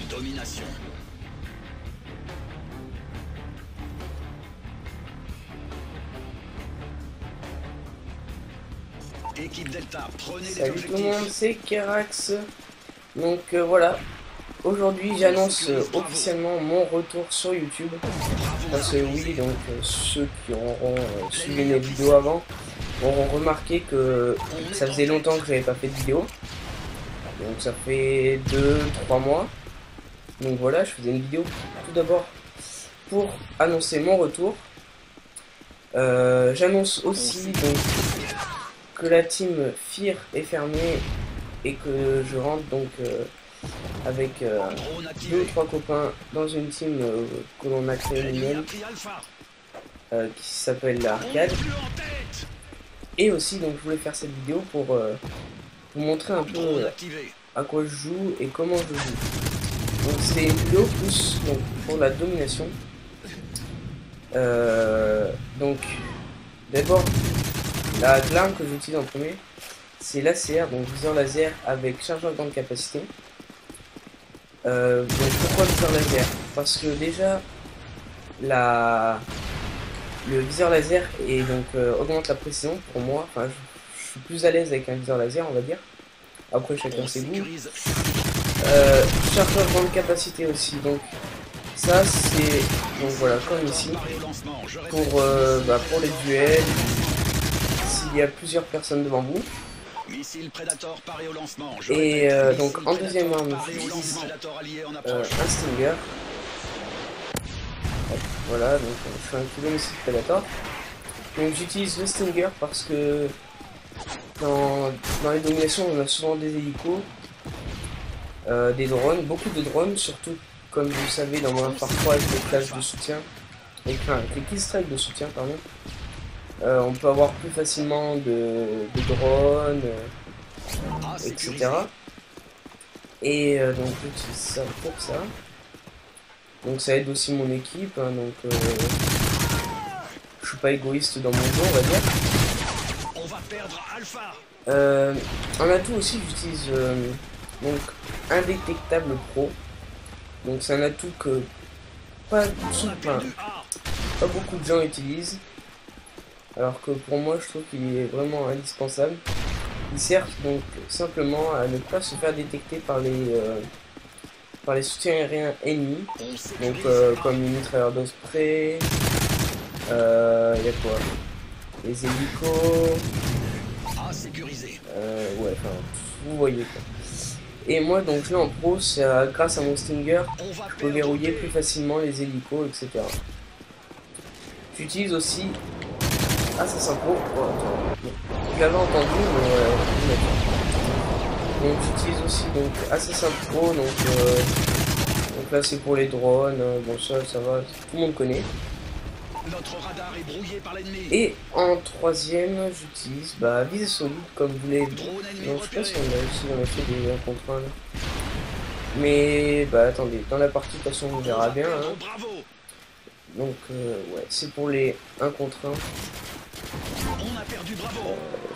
Domination. Équipe Delta, prenez des Salut objectifs. tout le monde, c'est Kerax. Donc voilà, aujourd'hui j'annonce officiellement mon retour sur YouTube. Parce que oui, donc ceux qui auront suivi mes vidéos avant auront remarqué que ça faisait longtemps que j'avais pas fait de vidéo. Donc ça fait 2-3 mois. Donc voilà, je faisais une vidéo tout d'abord pour annoncer mon retour. J'annonce aussi donc que la team Fear est fermée et que je rentre donc avec 2 ou 3 copains dans une team que l'on a créée nous-mêmes qui s'appelle l'Arcade. Et aussi donc je voulais faire cette vidéo pour vous montrer un peu à quoi je joue et comment je joue. Donc c'est une vidéo plus donc, pour la domination. Donc d'abord l'arme que j'utilise en premier c'est l'ACR, donc viseur laser avec chargeur grande capacité. Donc pourquoi viseur laser? Parce que déjà le viseur laser et donc augmente la précision pour moi. Enfin, je suis plus à l'aise avec un viseur laser, on va dire. Après chacun ses goûts. Chargeur grande capacité aussi, donc ça c'est donc voilà comme ici pour les duels s'il y a plusieurs personnes devant vous. Et donc en deuxième arme j'utilise un Stinger. Voilà, donc je fais un kilo missile Predator. Donc j'utilise le Stinger parce que dans les dominations on a souvent des hélicos, des drones, beaucoup de drones, surtout comme vous savez dans Modern Warfare 3 avec les flashs de soutien, avec les killstrikes de soutien pardon. On peut avoir plus facilement de drones, etc. Et donc j'utilise ça pour ça. Donc ça aide aussi mon équipe, hein, donc je suis pas égoïste dans mon jeu, on va dire. En atout aussi j'utilise donc indétectable pro. Donc c'est un atout que pas beaucoup de gens utilisent. Alors que pour moi je trouve qu'il est vraiment indispensable. Il sert donc simplement à ne pas se faire détecter par les soutiens aériens ennemis. Donc comme les mitrailleurs d'Osprey, il y a quoi? Les hélicos. Ouais, enfin, vous voyez quoi. Et moi donc je l'ai en pro, grâce à mon Stinger, je peux verrouiller plus facilement les hélicos, etc. J'utilise aussi Assassin Pro. Je l'avais entendu, mais donc j'utilise aussi donc Assassin Pro, donc là c'est pour les drones, bon ça va, tout le monde connaît. Et en troisième j'utilise visée solide comme vous l'avez vu. Donc je sais pas si on a fait des 1 contre 1 là. Mais attendez, dans la partie de toute façon on verra bien hein. Donc ouais, c'est pour les 1 contre 1.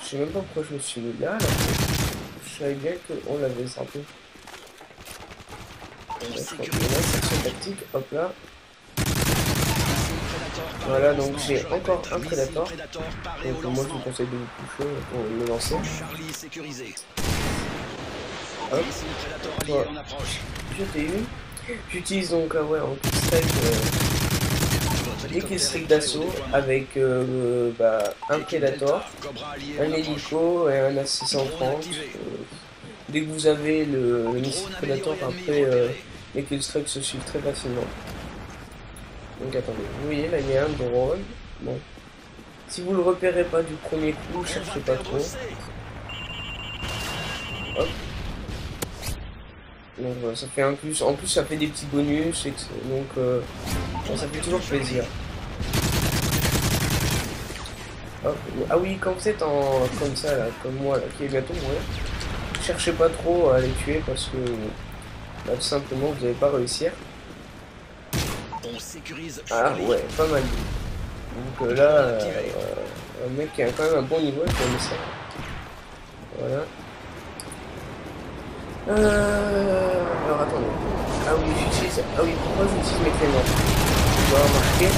Je sais même pas pourquoi je me suis mis là. Je savais bien qu'on l'avait zappé. Section tactique, hop là. Voilà, donc j'ai encore un Predator. Donc moi je vous conseille de vous coucher pour le lancer. Hop. Voilà. Je t'ai eu. J'utilise donc ouais, en des killstreaks d'assaut avec un Predator, un hélico et un AC-130. Dès que vous avez le missile Predator, après les killstreaks se suivent très facilement. Donc attendez, vous voyez là il y a un drone. Bon, si vous le repérez pas du premier coup, cherchez pas trop. Hop. Donc voilà, ça fait un plus. En plus ça fait des petits bonus, donc ça fait toujours plaisir. Hop. Ah oui, quand vous êtes comme ça là, comme moi là, qui est bientôt mourir, cherchez pas trop à les tuer parce que tout simplement vous n'allez pas réussir. Ah ouais, pas mal. Donc là, un mec qui a quand même un bon niveau, je connais ça. Voilà. Alors Alors attendez. Ah oui, j'utilise. Ah oui, pourquoi j'utilise mes clés mortes? Tu dois remarquer.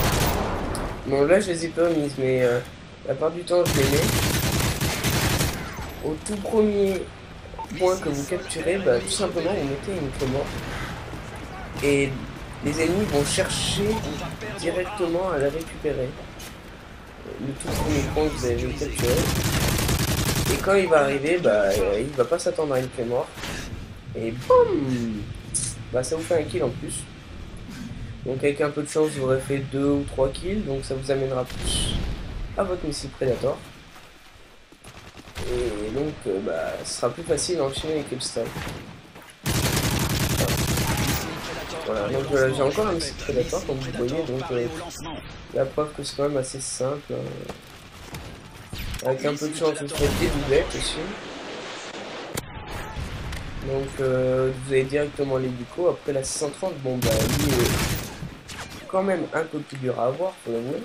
Bon, là, je les ai pas mises, mais la part du temps, je les mets. Au tout premier point que vous capturez, bah, tout simplement, vous mettez une clé morte. Et les ennemis vont chercher directement à la récupérer. Le tout premier point que vous avez capturé. Et quand il va arriver, bah, il va pas s'attendre à une clé morte. Et boum, bah, ça vous fait un kill en plus. Donc avec un peu de chance, vous aurez fait 2 ou 3 kills. Donc ça vous amènera plus à votre missile Predator. Et donc, bah, ce sera plus facile d'enchaîner avec le style. Voilà, donc j'ai encore un missile Predator, comme vous voyez. Donc la preuve que c'est quand même assez simple. Avec un peu de chance, vous faites des doublettes aussi. Donc vous avez directement l'hélico. Après la 630, bon bah lui quand même un peu plus dur à avoir, faut l'avouer.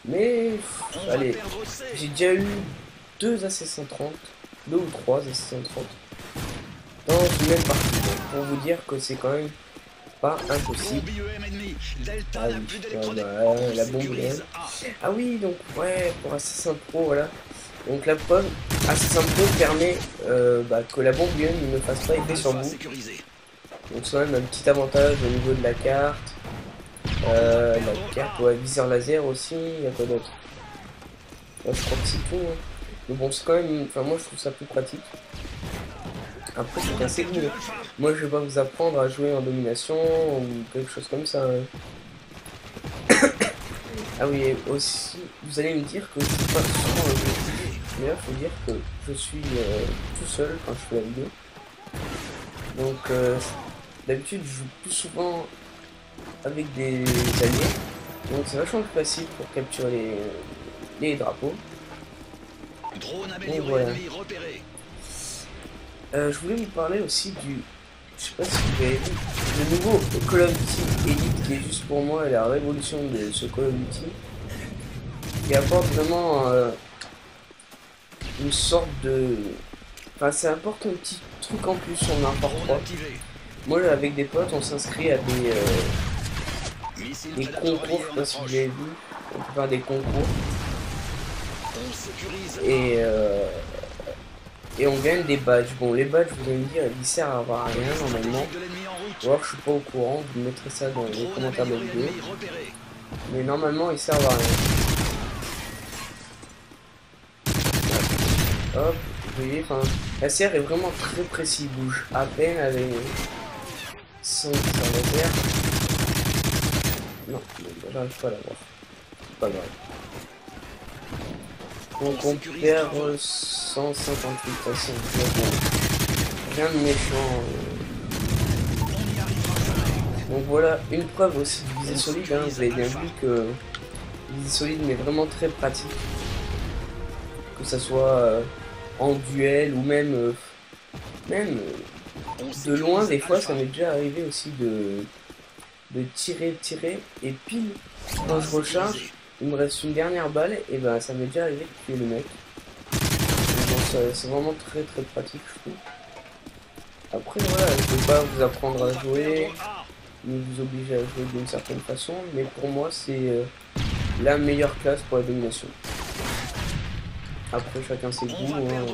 Mais allez, j'ai déjà eu 2 AC-130, 2 ou 3 AC-130 dans une même partie. Donc, pour vous dire que c'est quand même pas impossible. Ah oui, la bombe réelle. Ah oui, donc ouais, pour AC-100 Pro, voilà. Donc la preuve, AC-100 Pro permet bah, que la bombe ion ne fasse pas effet sur vous. Donc c'est quand même un petit avantage au niveau de la carte. La carte, ouais, viseur laser aussi, il y a quoi d'autre? Ouais, je crois que c'est tout. Hein. Mais bon, c'est quand même. Enfin, moi je trouve ça plus pratique. Après, c'est assez cool. Moi je vais pas vous apprendre à jouer en domination ou quelque chose comme ça. Hein. Ah oui, aussi, vous allez me dire que je suis pas souvent le jeu. Mais là, faut dire que je suis tout seul quand je fais la vidéo. Donc, d'habitude, je joue plus souvent avec des alliés. Donc, c'est vachement plus facile pour capturer les drapeaux. Donc, voilà. Je voulais vous parler aussi du. Je sais pas si vous avez vu le nouveau Call of Duty Elite qui est juste pour moi la révolution de ce Call of Duty. Qui apporte vraiment une sorte de. Enfin, ça apporte un petit truc en plus sur n'importe quoi. Moi, avec des potes, on s'inscrit à des concours, je sais pas si vous avez vu. On peut faire des concours. Et on gagne des badges. Bon, les badges, vous allez me dire, ils servent à avoir rien normalement. Ou alors, je suis pas au courant. Vous mettrez ça dans les commentaires de la vidéo. Mais normalement, ils servent à rien. Hop, vous voyez, enfin, la serre est vraiment très précis, il bouge à peine avec son laser. Non, j'arrive pas à l'avoir. C'est pas grave. Donc on perd 158 à 100. Rien de méchant. Donc voilà, une preuve aussi de visée solide. Hein. Vous avez bien vu que visée solide mais vraiment très pratique. Que ça soit en duel ou même de loin, des fois ça m'est déjà arrivé aussi de tirer et pile quand je recharge il me reste une dernière balle et ben ça m'est déjà arrivé de tuer le mec. Donc c'est vraiment très pratique je trouve. Après voilà, je ne vais pas vous apprendre à jouer ni vous obliger à jouer d'une certaine façon, mais pour moi c'est la meilleure classe pour la domination. Après chacun ses goûts. Hein.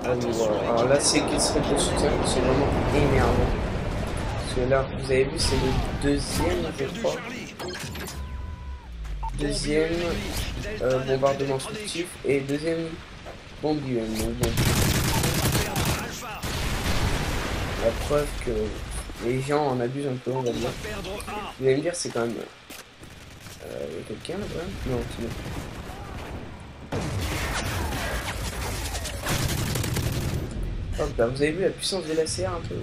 Ah, voilà. Alors là c'est qu'il serait de soutien, c'est vraiment énervant. Parce que là vous avez vu c'est le deuxième je crois. Deuxième bombardement furtif et deuxième bombe UN. Donc bon. La preuve que les gens en abusent un peu on va dire. Vous allez me dire c'est quand même. Il y a quelqu'un là quand même? Non, c'est bon. Hop là, vous avez vu la puissance de la CR un peu.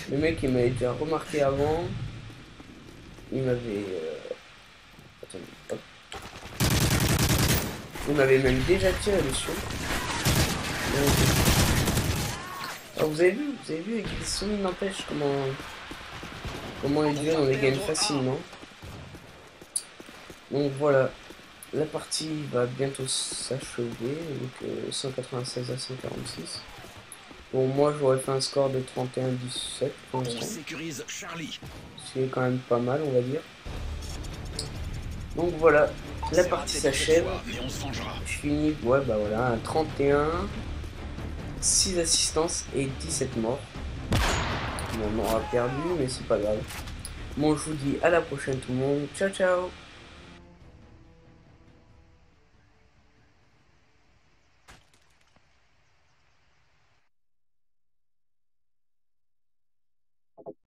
Le mec il m'avait déjà remarqué avant. Il m'avait. Attendez, hop. Il m'avait même déjà tiré dessus. Alors, vous avez vu avec les sons, n'empêche comment les duels on les gagne facilement. Donc voilà. La partie va bientôt s'achever, donc 196 à 146. Bon, moi j'aurais fait un score de 31-17 pour On l'instant. sécurise Charlie. C'est quand même pas mal, on va dire. Donc voilà, la C'est partie raté pour cette s'achève. fois, mais on se vengera. Je finis, ouais, bah voilà, un 31, 6 assistances et 17 morts. Bon, on aura perdu, mais c'est pas grave. Bon, je vous dis à la prochaine tout le monde. Ciao, ciao!